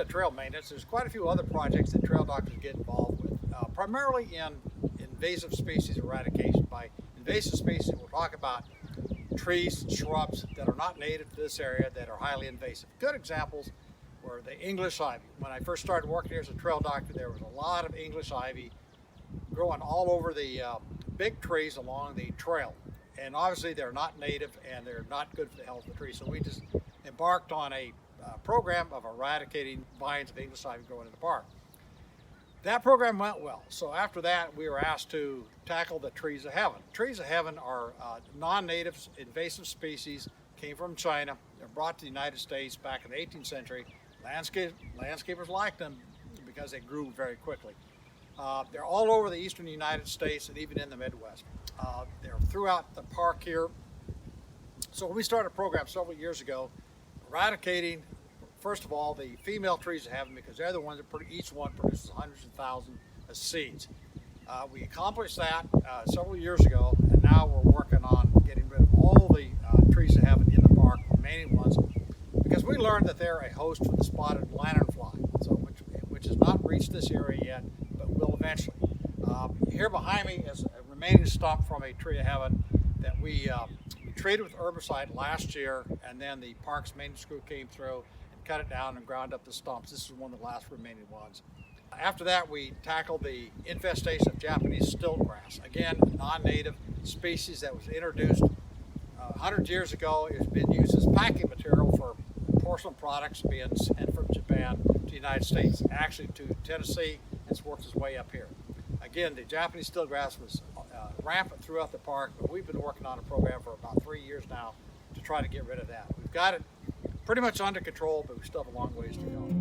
to trail maintenance, there's quite a few other projects that trail doctors get involved with, primarily in invasive species eradication. By invasive species, we'll talk about trees and shrubs that are not native to this area that are highly invasive. Good examples were the English ivy. When I first started working here as a trail doctor, there was a lot of English ivy growing all over the big trees along the trail. And obviously they're not native and they're not good for the health of the tree. So we just embarked on a program of eradicating vines of English ivy growing in the park. That program went well. So after that, we were asked to tackle the trees of heaven. Trees of heaven are non-native invasive species, came from China. They're brought to the United States back in the 18th century. Landscapers liked them because they grew very quickly. They're all over the eastern United States and even in the Midwest. They're throughout the park here. So we started a program several years ago, eradicating, first of all, the female trees of heaven, because they're the ones that each one produces hundreds of thousands of seeds. We accomplished that several years ago, and now we're working on getting rid of all the trees of heaven in the park, remaining ones, because we learned that they're a host for the spotted lanternfly, so which has not reached this area yet, but will eventually. Here behind me is a remaining stump from a tree of heaven that we treated with herbicide last year, and then the park's maintenance crew came through and cut it down and ground up the stumps. This is one of the last remaining ones. After that, we tackled the infestation of Japanese stiltgrass. Again, a non-native species that was introduced 100 years ago. It's been used as packing material for porcelain products being sent from Japan to the United States, actually to Tennessee. It's worked its way up here. Again, the Japanese stiltgrass was rampant throughout the park, but we've been working on a program for about 3 years now to try to get rid of that. We've got it pretty much under control, but we still have a long ways to go.